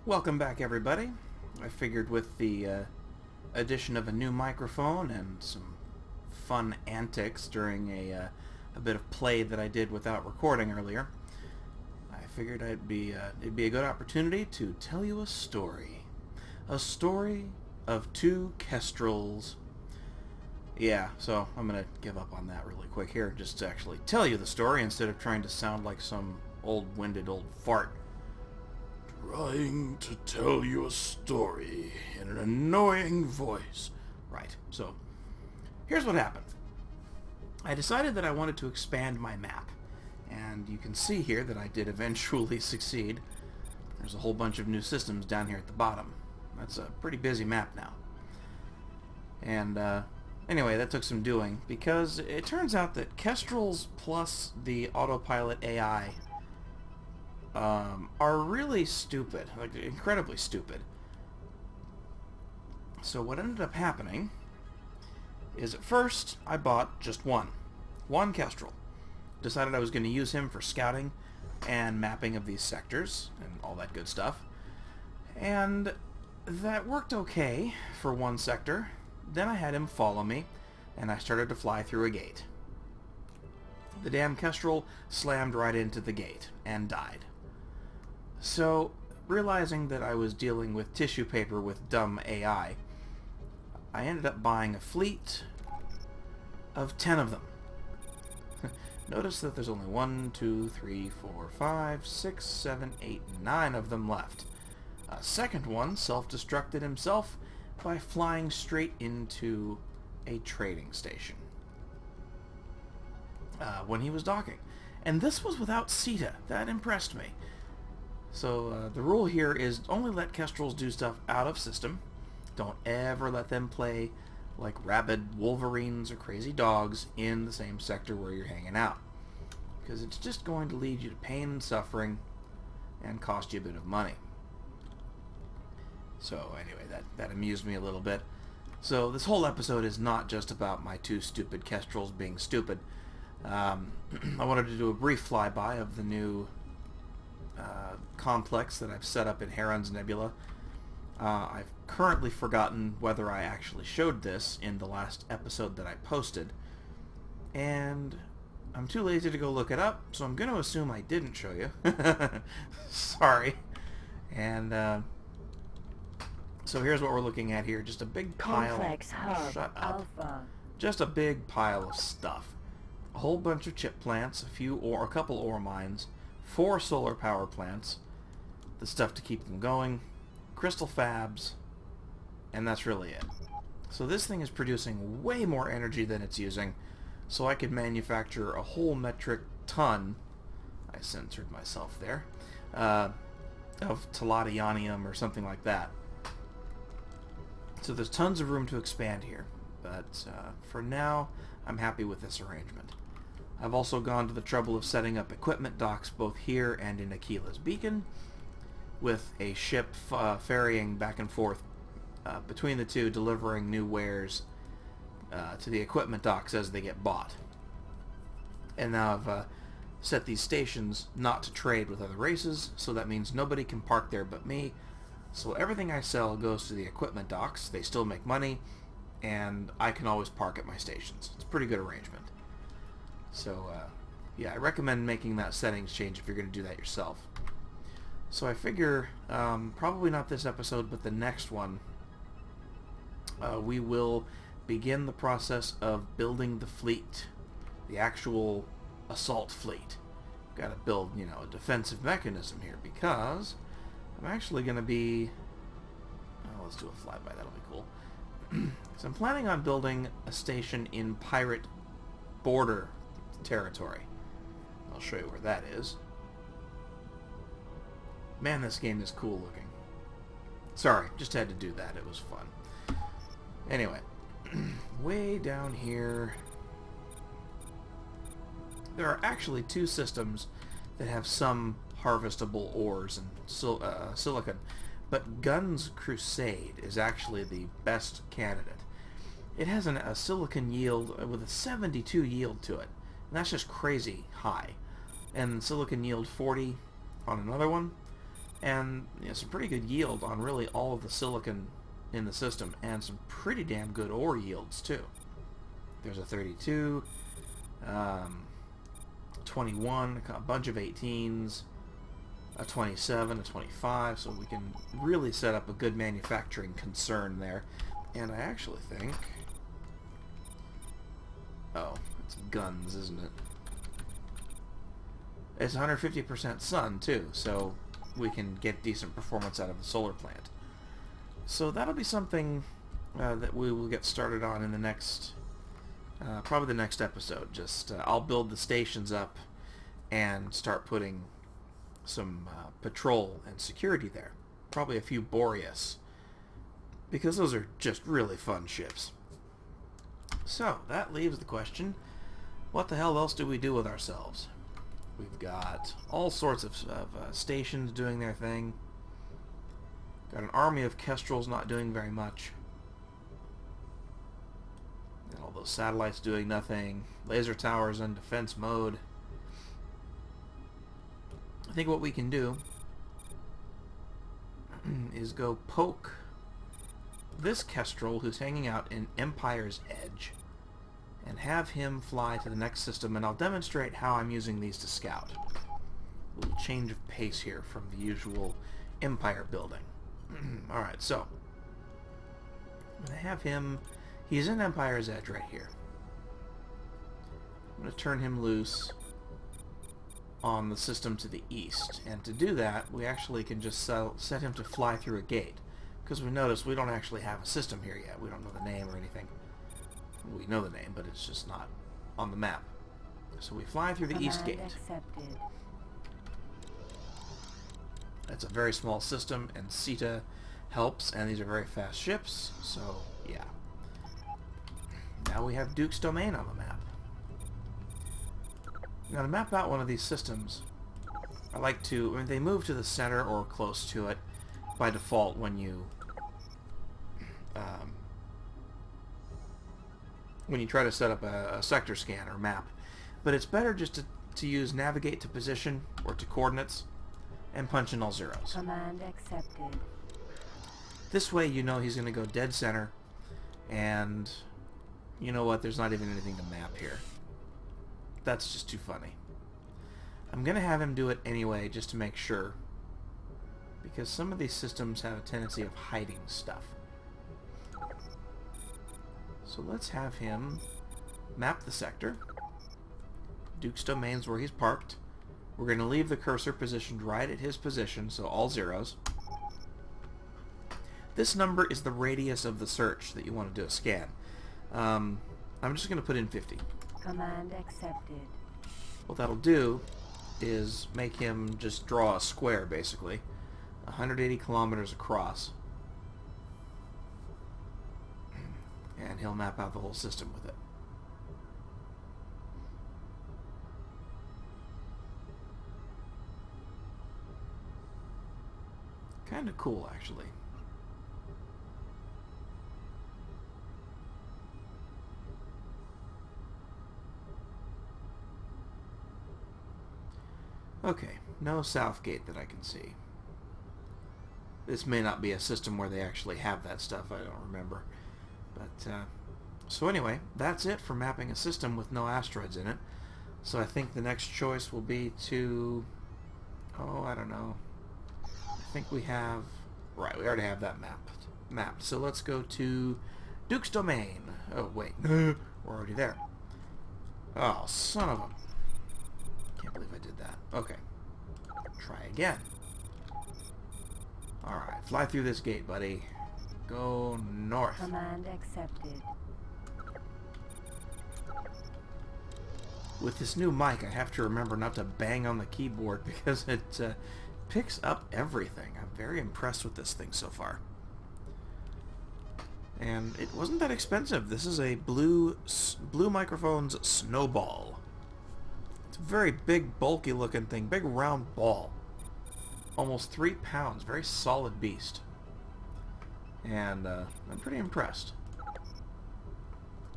Welcome back, everybody. I figured with the addition of a new microphone and some fun antics during a bit of play that I did without recording earlier, I figured it'd be a good opportunity to tell you a story. A story of two Kestrels. Yeah, so I'm going to give up on that really quick here, just to actually tell you the story instead of trying to sound like some old-winded old fart. Trying to tell you a story in an annoying voice. Right, so here's what happened. I decided that I wanted to expand my map, and you can see here that I did eventually succeed. There's a whole bunch of new systems down here at the bottom. That's a pretty busy map now. And anyway, that took some doing, because it turns out that Kestrels plus the autopilot AI are really stupid, like incredibly stupid. So what ended up happening is at first I bought just one Kestrel. Decided I was going to use him for scouting and mapping of these sectors and all that good stuff. And that worked okay for one sector. Then I had him follow me, and I started to fly through a gate. The damn Kestrel slammed right into the gate and died. So, realizing that I was dealing with tissue paper with dumb AI, I ended up buying a fleet of 10 of them. Notice that there's only 1, 2, 3, 4, 5, 6, 7, 8, 9 of them left. A second one self-destructed himself by flying straight into a trading station when he was docking. And this was without CETA. That impressed me. So the rule here is only let Kestrels do stuff out of system. Don't ever let them play like rabid wolverines or crazy dogs in the same sector where you're hanging out, because it's just going to lead you to pain and suffering and cost you a bit of money. So anyway, that amused me a little bit. So this whole episode is not just about my two stupid Kestrels being stupid. I wanted to do a brief flyby of the new complex that I've set up in Heron's Nebula. I've currently forgotten whether I actually showed this in the last episode that I posted, and I'm too lazy to go look it up, so I'm going to assume I didn't show you. Sorry. And so here's what we're looking at here. Just a big pile. Complex hub Shut up. Alpha. Just a big pile of stuff. A whole bunch of chip plants, a couple ore mines, 4 solar power plants, the stuff to keep them going, crystal fabs, and that's really it. So this thing is producing way more energy than it's using, so I could manufacture a whole metric ton, I censored myself there, of Taladianium or something like that. So there's tons of room to expand here, but for now, I'm happy with this arrangement. I've also gone to the trouble of setting up equipment docks both here and in Aquila's beacon, with a ship ferrying back and forth between the two, delivering new wares to the equipment docks as they get bought. And now I've set these stations not to trade with other races, so that means nobody can park there but me. So everything I sell goes to the equipment docks. They still make money, and I can always park at my stations. It's a pretty good arrangement. So, yeah, I recommend making that settings change if you're going to do that yourself. So I figure, probably not this episode, but the next one, we will begin the process of building the fleet, the actual assault fleet. Got to build, a defensive mechanism here, because I'm actually going to be... Oh, let's do a flyby, that'll be cool. So I'm planning on building a station in pirate border territory. I'll show you where that is. Man, this game is cool looking. Sorry, just had to do that. It was fun. Anyway, way down here, there are actually 2 systems that have some harvestable ores and silicon, but Guns Crusade is actually the best candidate. It has a silicon yield with a 72 yield to it, and that's just crazy high. And silicon yield 40 on another one. And some pretty good yield on really all of the silicon in the system, and some pretty damn good ore yields too. There's a 32, 21, a bunch of 18s, a 27, a 25, so we can really set up a good manufacturing concern there. And I actually think... Oh, it's guns, isn't it? It's 150% sun, too, so we can get decent performance out of the solar plant. So that'll be something that we will get started on in the next... probably the next episode. Just I'll build the stations up and start putting some patrol and security there. Probably a few Boreas, because those are just really fun ships. So that leaves the question, what the hell else do we do with ourselves? We've got all sorts of stations doing their thing. Got an army of Kestrels not doing very much. And all those satellites doing nothing. Laser towers in defense mode. I think what we can do is go poke this Kestrel who's hanging out in Empire's Edge and have him fly to the next system, and I'll demonstrate how I'm using these to scout. A little change of pace here from the usual Empire building. Alright, so I'm going to have him... He's in Empire's Edge right here. I'm going to turn him loose on the system to the east, and to do that we actually can just set him to fly through a gate, because we notice we don't actually have a system here yet. We don't know the name or anything. We know the name, but it's just not on the map. So we fly through the east gate. Accepted. That's a very small system, and CETA helps, and these are very fast ships, so yeah. Now we have Duke's Domain on the map. Now to map out one of these systems, I like to... I mean, they move to the center or close to it by default when you try to set up a sector scan or map. But it's better just to use navigate to position or to coordinates and punch in all zeros. Command accepted. This way you know he's going to go dead center, and you know what, there's not even anything to map here. That's just too funny. I'm going to have him do it anyway just to make sure, because some of these systems have a tendency of hiding stuff. So let's have him map the sector. Duke's Domain's where he's parked. We're going to leave the cursor positioned right at his position, so all zeros. This number is the radius of the search that you want to do a scan. I'm just going to put in 50. Command accepted. What that'll do is make him just draw a square, basically. 180 kilometers across. And he'll map out the whole system with it. Kind of cool, actually. Okay, no south gate that I can see. This may not be a system where they actually have that stuff, I don't remember. But, so anyway, that's it for mapping a system with no asteroids in it. So I think the next choice will be to... Oh, I don't know. I think we have... Right, we already have that mapped. So let's go to Duke's Domain. Oh, wait. We're already there. Oh, son of a... Can't believe I did that. Okay. Try again. Alright, fly through this gate, buddy. Go north. Command accepted. With this new mic, I have to remember not to bang on the keyboard because it picks up everything. I'm very impressed with this thing so far. And it wasn't that expensive. This is a Blue Microphones Snowball. It's a very big, bulky looking thing. Big round ball. Almost 3 pounds. Very solid beast. And I'm pretty impressed.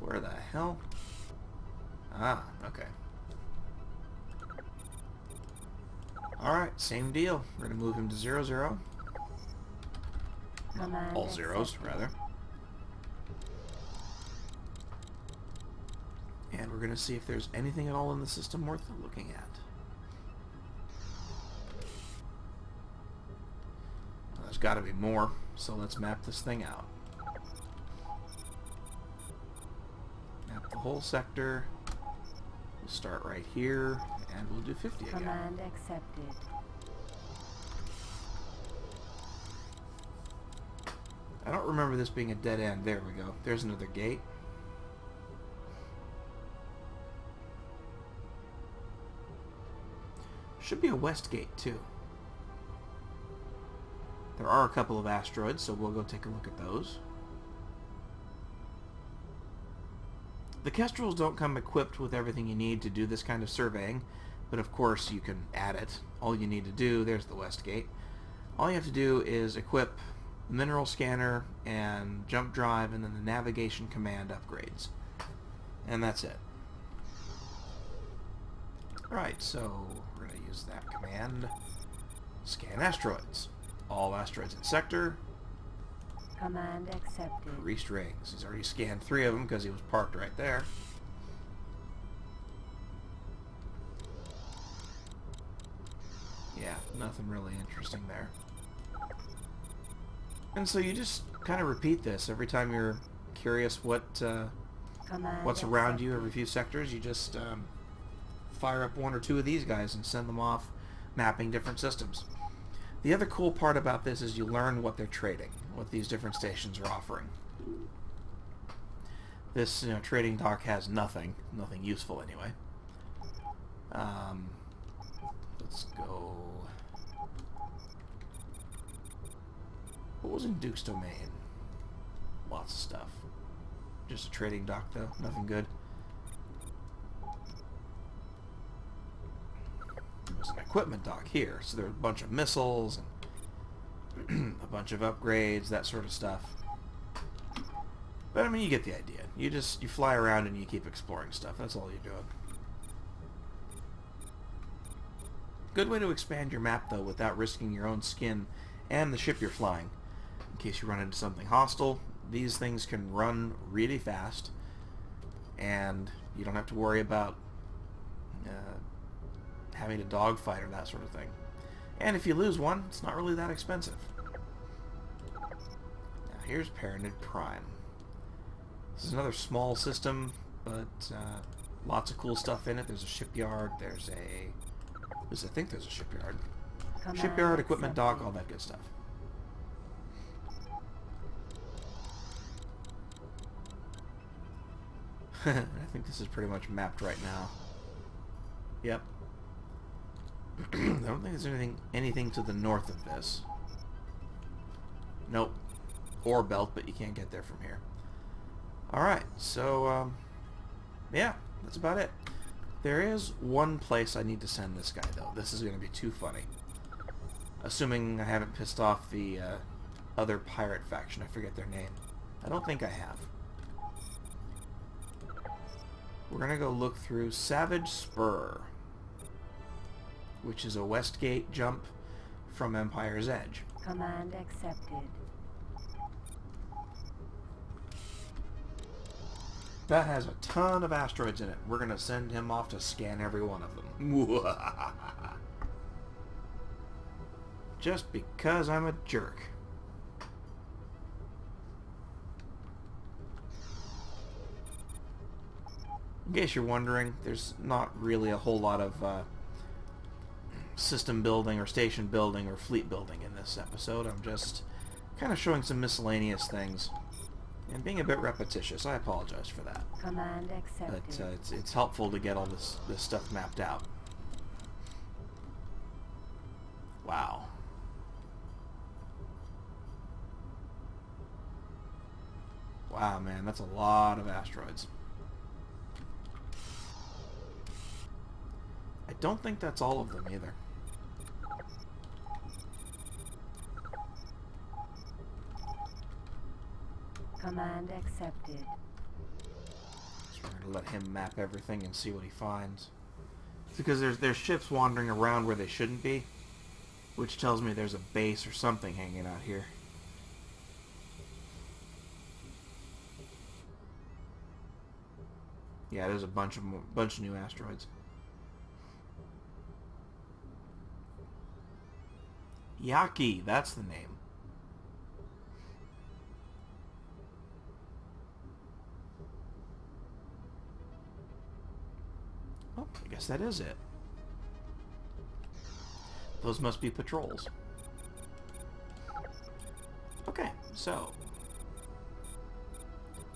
Where the hell? Ah, okay. Alright, same deal. We're going to move him to 0, 0. Command All zeros, accepted. rather. And we're going to see if there's anything at all in the system worth looking at. Well, there's got to be more, so let's map this thing out. Map the whole sector. We'll start right here, and we'll do 50 again. Command accepted. I don't remember this being a dead end. There we go. There's another gate. Should be a west gate, too. There are a couple of asteroids, so we'll go take a look at those. The Kestrels don't come equipped with everything you need to do this kind of surveying, but of course you can add it. All you need to do, there's the west gate. All you have to do is equip the mineral scanner and jump drive and then the navigation command upgrades. And that's it. Alright, so we're going to use that command. Scan asteroids. All asteroids in sector. Command accepted. Greased rings. He's already scanned 3 of them because he was parked right there. Yeah, nothing really interesting there. And so you just kind of repeat this every time you're curious what's around you every few sectors. You just fire up 1 or 2 of these guys and send them off mapping different systems. The other cool part about this is you learn what they're trading, what these different stations are offering. This trading dock has nothing useful anyway. Let's go. What was in Duke's domain? Lots of stuff. Just a trading dock though, nothing good. There was an equipment dock here, so there were a bunch of missiles and a bunch of upgrades, that sort of stuff. But I mean, you get the idea. You fly around and you keep exploring stuff. That's all you're doing. Good way to expand your map though without risking your own skin and the ship you're flying. In case you run into something hostile, these things can run really fast and you don't have to worry about having a dogfight or that sort of thing. And if you lose one, it's not really that expensive. Now here's Paranid Prime. This is another small system, but lots of cool stuff in it. There's a shipyard, I think there's a shipyard. Shipyard, equipment dock, all that good stuff. I think this is pretty much mapped right now. Yep. I don't think there's anything to the north of this. Nope. Ore belt, but you can't get there from here. Alright, so, yeah, that's about it. There is one place I need to send this guy, though. This is going to be too funny. Assuming I haven't pissed off the other pirate faction. I forget their name. I don't think I have. We're going to go look through Savage Spur, which is a Westgate jump from Empire's Edge. Command accepted. That has a ton of asteroids in it. We're going to send him off to scan every one of them. Just because I'm a jerk. In case you're wondering, there's not really a whole lot of system building or station building or fleet building in this episode. I'm just kind of showing some miscellaneous things and being a bit repetitious. I apologize for that. Command accepted. But it's helpful to get all this stuff mapped out. Wow. Wow, man, that's a lot of asteroids. I don't think that's all of them either. Command accepted. So we're going to let him map everything and see what he finds. because there's ships wandering around where they shouldn't be, which tells me there's a base or something hanging out here. Yeah, there's a bunch of new asteroids. Yaki, that's the name. Oh, I guess that is it. Those must be patrols. Okay, so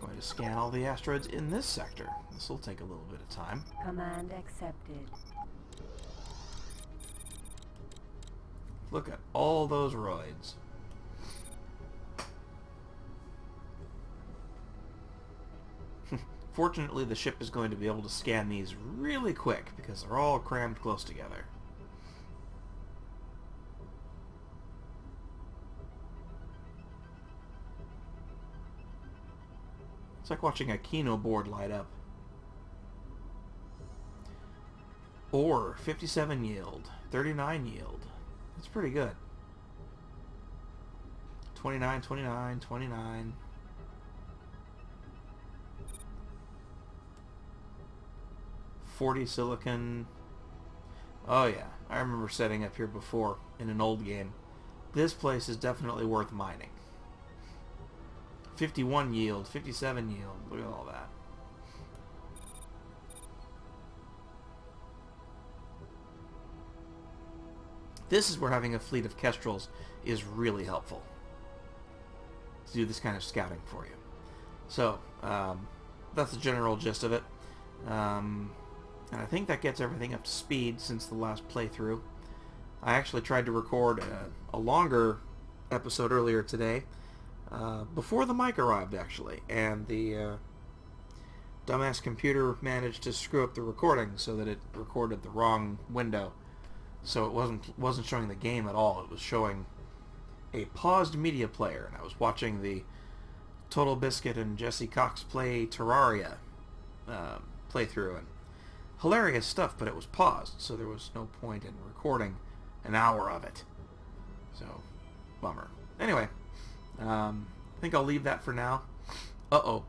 going to scan all the asteroids in this sector. This will take a little bit of time. Command accepted. Look at all those roids. Fortunately, the ship is going to be able to scan these really quick because they're all crammed close together. It's like watching a Kino board light up. Ore, 57 yield, 39 yield. That's pretty good. 29, 29, 29. $40 silicon. Oh yeah, I remember setting up here before in an old game. This place is definitely worth mining. 51 yield, 57 yield. Look at all that. This is where having a fleet of Kestrels is really helpful to do this kind of scouting for you. So, that's the general gist of it. And I think that gets everything up to speed since the last playthrough. I actually tried to record a longer episode earlier today, before the mic arrived, actually, and the dumbass computer managed to screw up the recording so that it recorded the wrong window. So it wasn't showing the game at all. It was showing a paused media player, and I was watching the Total Biscuit and Jesse Cox play Terraria playthrough, and hilarious stuff, but it was paused, so there was no point in recording an hour of it. So, bummer. Anyway, I think I'll leave that for now. Uh-oh.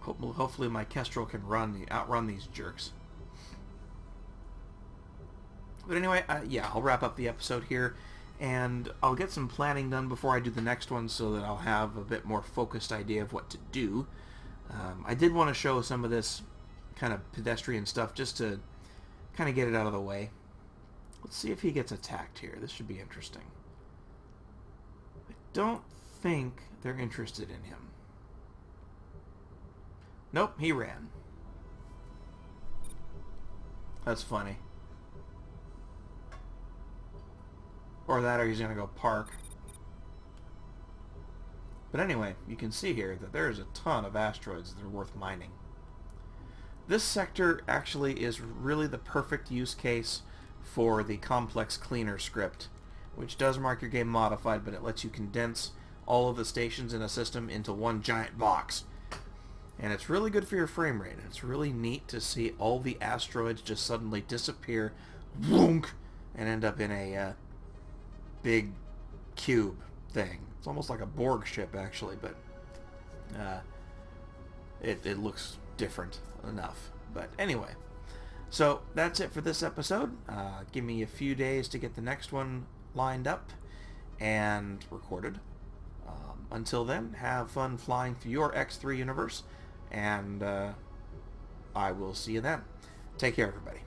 Hopefully my Kestrel can outrun these jerks. But anyway, yeah, I'll wrap up the episode here, and I'll get some planning done before I do the next one so that I'll have a bit more focused idea of what to do. I did want to show some of this kind of pedestrian stuff just to kind of get it out of the way. Let's see if he gets attacked here. This should be interesting. I don't think they're interested in him. Nope, he ran. That's funny. Or that, or he's going to go park. But anyway, you can see here that there's a ton of asteroids that are worth mining. This sector actually is really the perfect use case for the complex cleaner script, which does mark your game modified, but it lets you condense all of the stations in a system into one giant box. And it's really good for your frame rate. It's really neat to see all the asteroids just suddenly disappear, boonk, and end up in a big cube thing. It's almost like a Borg ship, actually, but it looks different enough. But anyway, so that's it for this episode. Give me a few days to get the next one lined up and recorded. Until then, have fun flying through your X3 universe, and I will see you then. Take care, everybody.